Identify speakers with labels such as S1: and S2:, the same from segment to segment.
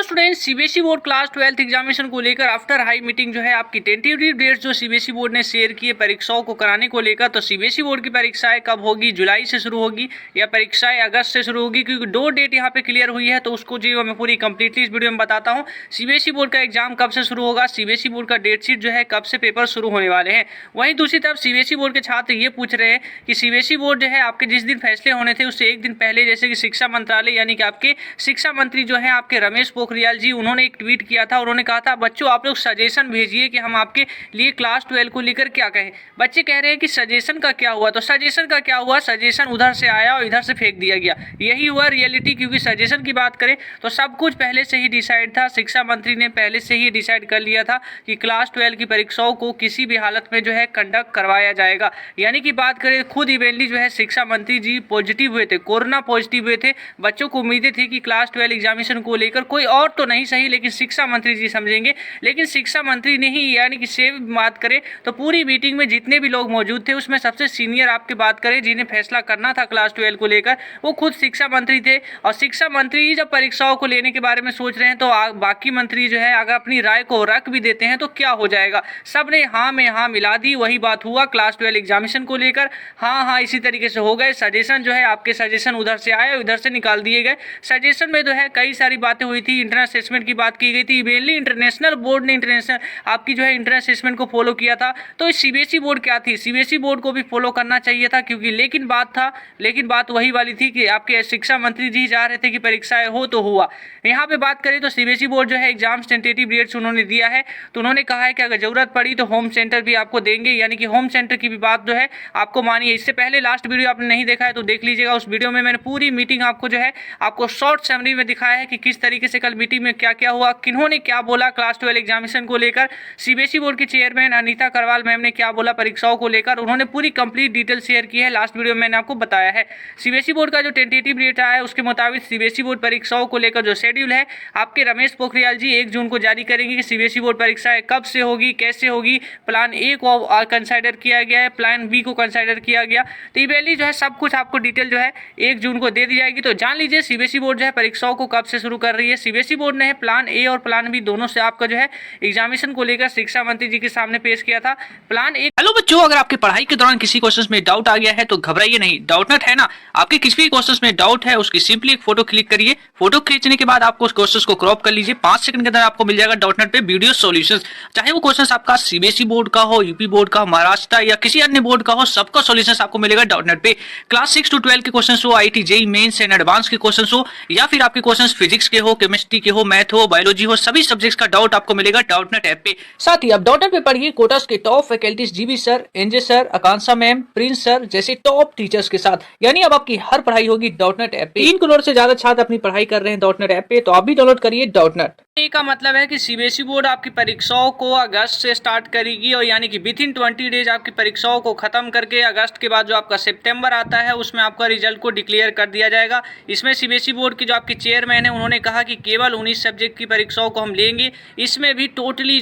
S1: Student, CBSE board class 12th examination को लेकर after high meeting जो है आपकी टेंटेटिव डेट्स जो सीबीएसई बोर्ड ने शेयर की है परीक्षाओं को कराने को लेकर। तो सीबीएसई बोर्ड की परीक्षाएं कब होगी, जुलाई से शुरू होगी या परीक्षाएं अगस्त से शुरू होगी, क्योंकि दो डेट यहाँ पे क्लियर हुई है। तो उसको जो मैं पूरी कंप्लीटली इस वीडियो में बताता हूँ। सीबीएसई बोर्ड का एग्जाम कब से शुरू होगा, सीबीएसई बोर्ड का डेट शीट जो है कब से पेपर शुरू होने वाले हैं। वहीं दूसरी तरफ सीबीएसई बोर्ड के छात्र ये पूछ रहे हैं कि सीबीएसई बोर्ड जो है आपके जिस दिन फैसले होने थे उससे एक दिन पहले, जैसे कि शिक्षा मंत्रालय यानी कि आपके शिक्षा मंत्री जो है आपके रमेश पोखरियाल जी, उन्होंने एक ट्वीट किया था। उन्होंने कहा था बच्चों आप लोग सजेशन भेजिए कि हम आपके लिए क्लास 12 को लेकर क्या कहें। बच्चे कह रहे हैं कि सजेशन का क्या हुआ, तो सजेशन का क्या हुआ, सजेशन उधर से आया और इधर से फेंक दिया गया, यही हुआ रियलिटी। क्योंकि सजेशन की बात करें तो सब कुछ पहले से ही डिसाइड था, शिक्षा मंत्री ने पहले से ही डिसाइड कर लिया था कि क्लास 12 की परीक्षाओं को किसी भी हालत में जो है कंडक्ट करवाया जाएगा। यानी कि बात करें खुद इवेंटली जो है शिक्षा मंत्री जी पॉजिटिव हुए थे, कोरोना पॉजिटिव हुए थे। बच्चों को उम्मीदें थी कि क्लास 12 एग्जामिनेशन को लेकर कोई और तो नहीं सही लेकिन शिक्षा मंत्री जी समझेंगे, लेकिन शिक्षा मंत्री ने ही, यानी कि सेम बात करें तो पूरी मीटिंग में जितने भी लोग मौजूद थे उसमें सबसे सीनियर आपकी बात करें जिन्हें फैसला करना था क्लास 12 को लेकर, वो खुद शिक्षा मंत्री थे। और शिक्षा मंत्री जब परीक्षाओं को लेने के बारे में सोच रहे हैं तो बाकी मंत्री जो है अगर अपनी राय को रख भी देते हैं तो क्या हो जाएगा। सब ने हाँ में हाँ मिला दी, वही बात हुआ क्लास 12 एग्जामिनेशन को लेकर। हाँ इसी तरीके से हो गए। सजेशन जो है आपके सजेशन उधर से आए, उधर से निकाल दिए गए। सजेशन में जो है कई सारी बातें हुई थी, इंटरनल असेसमेंट की बात की गई थी। मेनली इंटरनेशनल बोर्ड ने इंटरनेशनल आपकी जो है इंटरनल असेसमेंट को फॉलो किया था। तो सीबीएसई बोर्ड क्या थी, सीबीएसई बोर्ड को भी फॉलो करना चाहिए था, क्योंकि लेकिन बात वही वाली थी कि आपके शिक्षा मंत्री जी चाह रहे थे कि परीक्षाएं हो तो हुआ। यहाँ पे बात करें तो सीबीएसई बोर्ड जो है एग्जाम्स टेंटेटिव डेट्स उन्होंने दिया है। तो उन्होंने कहा है कि अगर जरूरत पड़ी तो होम सेंटर भी आपको देंगे, यानी कि होम सेंटर की भी बात जो है आपको मानी है। इससे पहले लास्ट वीडियो आपने नहीं देखा है तो देख लीजिएगा, उस वीडियो में मैंने पूरी मीटिंग आपको जो है आपको शॉर्ट समरी में दिखाया है कि किस तरीके से कल मीटिंग में क्या क्या हुआ, किन्होंने क्या बोला क्लास 12 एग्जामिनेशन को लेकर। सीबीएसई बोर्ड की चेयरमैन अनीता करवाल मैम ने क्या बोला परीक्षाओं को लेकर, उन्होंने पूरी कंप्लीट डिटेल शेयर की है। लास्ट वीडियो में मैंने आपको बताया है। सीबीएसई बोर्ड का जो टेंटेटिव डेट आया है उसके मुताबिक सीबीएसई बोर्ड परीक्षाओं को लेकर जो शेड्यूल है आपके रमेश पोखरियाल जी 1 जून को जारी करेंगे कि सीबीएसई बोर्ड परीक्षाएं कब से होगी, कैसे होगी। प्लान ए को कंसिडर किया गया है, प्लान बी को कंसिडर किया गया। तो इवेंटली जो है सब कुछ आपको डिटेल जो है 1 जून को दे दी जाएगी। तो जान लीजिए सीबीएसई बोर्ड जो है परीक्षाओं को कब से शुरू कर रही है। सीबीएसई बोर्ड ने प्लान ए और प्लान बी दोनों से आपका जो है एग्जामिनेशन को लेकर शिक्षा मंत्री जी के सामने पेश किया था। Plan A. हेलो बच्चों, अगर आपके पढ़ाई के दौरान किसी क्वेश्चन में डाउट आ गया है तो घबराइए नहीं, डाउटनट है ना। आपके किसी भी क्वेश्चन में डाउट है उसकी सिंपली एक फोटो क्लिक करिए। फोटो खींचने के बाद आपको उस क्वेश्चन को क्रॉप कर लीजिए। 5 सेकंड के अंदर आपको मिल जाएगा डाउटनट पे वीडियो सॉल्यूशन। चाहे वो क्वेश्चन आपका सीबीएसई बोर्ड का हो, यूपी बोर्ड का, महाराष्ट्र या किसी अन्य बोर्ड का हो, सबका सॉल्यूशन आपको मिलेगा डाउटनट पे। क्लास 6 to 12 के क्वेश्चन हो, IIT JEE mains and advance के क्वेश्चन हो, या फिर आपके क्वेश्चन फिजिक्स के हो, केमिस्ट्री के हो, मैथ हो, बायोलॉजी हो, सभी सब्जेक्ट्स का डाउट आपको मिलेगा डाउटनट ऐप पे। साथ ही आप डाउटनट पे पढ़िए कोटास के top faculties GB sir, NJ sir, Akanksha ma'am, prince sir जैसे टॉप टीचर्स के साथ। यानी अब आपकी हर पढ़ाई होगी डाउटनट ऐप पे। 3 करोड़ से ज्यादा छात्र अपनी पढ़ाई कर रहे हैं डाउटनट ऐप पे, तो आप भी डाउनलोड करिए डाउटनट। का मतलब है कि सीबीएसई बोर्ड आपकी परीक्षाओं को अगस्त से स्टार्ट करेगी, और यानी कि विथिन 20 डेज आपकी परीक्षाओं को खत्म करके अगस्त के बाद जो आपका सितंबर आता है उसमें आपका रिजल्ट को डिक्लेयर कर दिया जाएगा। इसमें सीबीएसई बोर्ड की जो आपकी चेयरमैन है उन्होंने कहा कि केवल 19 सब्जेक्ट की परीक्षाओं को हम लेंगे। इसमें भी टोटली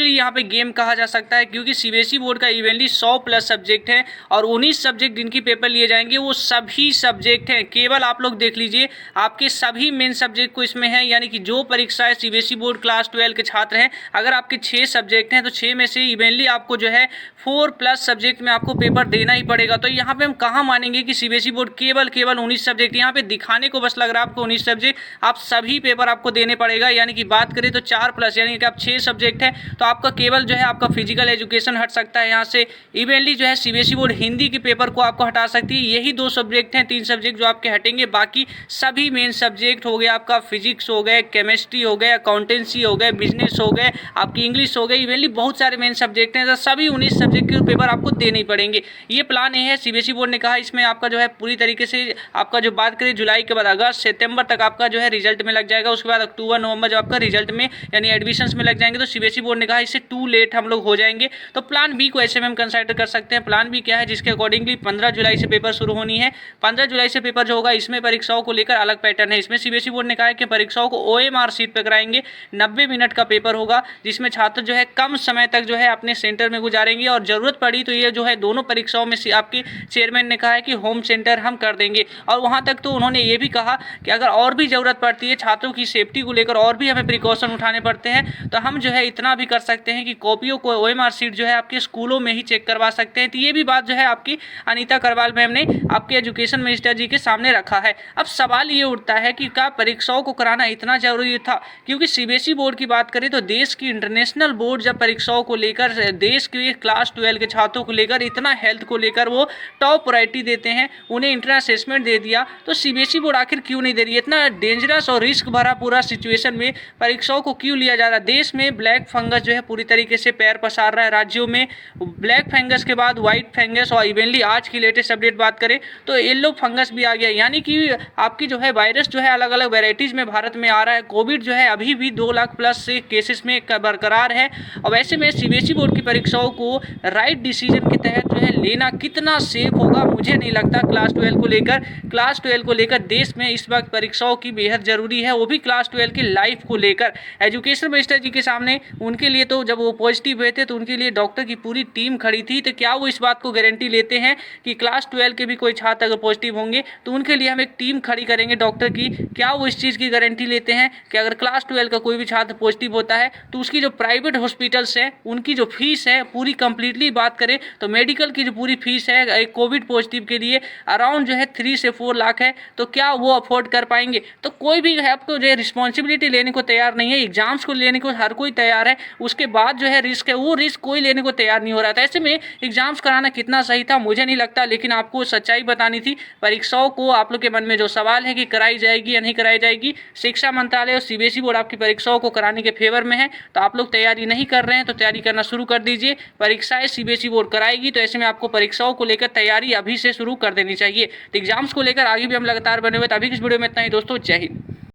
S1: यहाँ पे गेम कहा जा सकता है, क्योंकि सीबीएसई बोर्ड का इवेंटली 100+ सब्जेक्ट है और 19 सब्जेक्ट जिनकी पेपर लिए जाएंगे वो सभी सब्जेक्ट हैं। केवल आप लोग देख लीजिए आपके सभी मेन सब्जेक्ट को इसमें है, यानी कि जो परीक्षाएं सीबीएसई बोर्ड क्लास 12 के छात्र हैं, अगर आपके 6 सब्जेक्ट हैं तो 6 में से इवेंटली आपको जो है 4+ सब्जेक्ट में आपको पेपर देना ही पड़ेगा। तो यहाँ पे हम कहाँ मानेंगे कि सीबीएसई बोर्ड केवल 19 सब्जेक्ट, यहाँ पे दिखाने को बस लग रहा है आपको 19 सब्जेक्ट, आप सभी पेपर आपको देने पड़ेगा। यानी कि बात करें तो 4+, यानी कि आप 6 सब्जेक्ट है तो आपका केवल जो है आपका फिजिकल एजुकेशन हट सकता है यहाँ से। इवेंटली जो है सीबीएसई बोर्ड हिंदी के पेपर को आपको हटा सकती है। यही 2 सब्जेक्ट हैं, 3 सब्जेक्ट जो आपके हटेंगे, बाकी सभी मेन सब्जेक्ट हो गए आपका फिजिक्स हो गए, केमिस्ट्री हो गए, अकाउंटेंसी हो गए, बिजनेस हो गए, आपकी इंग्लिश हो गई, इवेंटली बहुत सारे मेन सब्जेक्ट हैं, तो सभी 19 सब्जेक्ट के पेपर आपको देने ही पड़ेंगे। ये प्लान ये है सीबीएसई बोर्ड ने कहा। इसमें आपका जो है पूरी तरीके से आपका जो बात करें जुलाई के बाद अगस्त सितंबर तक आपका जो है रिजल्ट में लग जाएगा। उसके बाद अक्टूबर नवंबर जब आपका रिजल्ट में यानी एडमिशंस में लग जाएंगे तो सीबीएसई बोर्ड ने कहा इससे टू लेट हम लोग हो जाएंगे। तो प्लान बी को ऐसे में हम कंसिडर कर सकते हैं। प्लान बी क्या है, जिसके अकॉर्डिंगली 15 जुलाई से पेपर शुरू होनी है। 15 जुलाई से पेपर जो होगा इसमें परीक्षाओं को लेकर अलग पैटर्न है। इसमें सीबीएसई बोर्ड ने कहा है कि परीक्षाओं को ओएमआर शीट पर कराएंगे। कराएंगे। 90 मिनट का पेपर होगा जिसमें छात्र जो है कम समय तक जो है अपने सेंटर में गुजारेंगे और ज़रूरत पड़ी तो ये जो है दोनों परीक्षाओं में आपके चेयरमैन ने कहा है कि होम सेंटर हम कर देंगे। और वहाँ तक तो उन्होंने ये भी कहा कि अगर और भी ज़रूरत पड़ती है छात्रों की सेफ्टी को लेकर और भी हमें प्रिकॉशन उठाने पड़ते हैं तो हम जो है इतना भी कर सकते हैं कि कॉपियों को OMR शीट जो है आपके स्कूलों में ही चेक करवा सकते हैं। तो ये भी बात जो है आपकी अनीता करवाल मैम ने आपके एजुकेशन मिनिस्टर जी के सामने रखा है। अब सवाल ये उठता है कि क्या परीक्षाओं को कराना इतना जरूरी था, क्योंकि CBSE बोर्ड की बात करें तो देश की इंटरनेशनल बोर्ड जब परीक्षाओं को लेकर देश के क्लास 12 के छात्रों को लेकर इतना हेल्थ को लेकर वो टॉप प्रायोरिटी देते हैं, उन्हें इंटरनल असेसमेंट दे दिया, तो CBSE बोर्ड आखिर क्यों नहीं दे रही है? इतना डेंजरस और रिस्क भरा पूरा सिचुएशन में परीक्षाओं को क्यों लिया जा रहा है? देश में ब्लैक फंगस जो है पूरी तरीके से पैर पसार रहा है। राज्यों में ब्लैक फंगस के बाद व्हाइट फंगस और इवेंटली आज की लेटेस्ट अपडेट बात करें तो येलो फंगस भी आ गया, यानी कि आपकी जो है वायरस जो है अलग अलग वेराइटीज में भारत में आ रहा है। कोविड जो है अभी भी 2 लाख प्लस से केसेस में बरकरार है। और वैसे में CBSE बोर्ड की परीक्षाओं को राइट डिसीजन के तहत जो है लेना कितना सेफ होगा मुझे नहीं लगता। क्लास 12 को लेकर देश में इस वक्त परीक्षाओं की बेहद जरूरी है, वो भी क्लास 12 की लाइफ को लेकर। एजुकेशन मिनिस्टर जी के सामने उनके लिए तो जब वो पॉजिटिव हुए थे तो उनके लिए डॉक्टर की पूरी टीम खड़ी थी, तो क्या वो इस बात को गारंटी लेते हैं कि क्लास 12 के भी कोई छात्र अगर पॉजिटिव होंगे तो उनके लिए हम एक टीम खड़ी करेंगे डॉक्टर की? क्या वो इस चीज़ की गारंटी लेते हैं कि अगर क्लास 12 का कोई भी छात्र पॉजिटिव होता है तो उसकी जो प्राइवेट हॉस्पिटल्स है उनकी जो फीस है पूरी कंप्लीटली बात करें तो मेडिकल की जो पूरी फीस है एक कोविड पॉजिटिव के लिए अराउंड जो है 3 से 4 लाख है, तो क्या वो अफोर्ड कर पाएंगे? तो कोई भी है आपको जो रिस्पॉन्सिबिलिटी लेने को तैयार नहीं है। एग्जाम्स को लेने को हर कोई तैयार है, उसके बाद जो है रिस्क है वो रिस्क कोई लेने को तैयार नहीं हो रहा था। ऐसे में एग्जाम्स कराना कितना सही था मुझे नहीं लगता, लेकिन आपको सच्चाई बतानी थी। परीक्षाओं को आप लोग के मन में जो सवाल है कि कराई जाएगी या नहीं कराई जाएगी, शिक्षा मंत्रालय और CBSE बोर्ड आपकी परीक्षाओं को कराने के फेवर में है, तो आप लोग तैयारी नहीं कर रहे हैं तो तैयारी करना शुरू कर दीजिए। परीक्षाएं CBSE बोर्ड कराएगी तो ऐसे में आपको परीक्षाओं को लेकर तैयारी अभी से शुरू कर देनी चाहिए। तो एग्जाम्स को लेकर आगे भी हम लगातार बने हुए। तो अभी इस वीडियो में इतना ही दोस्तों, जय हिंद।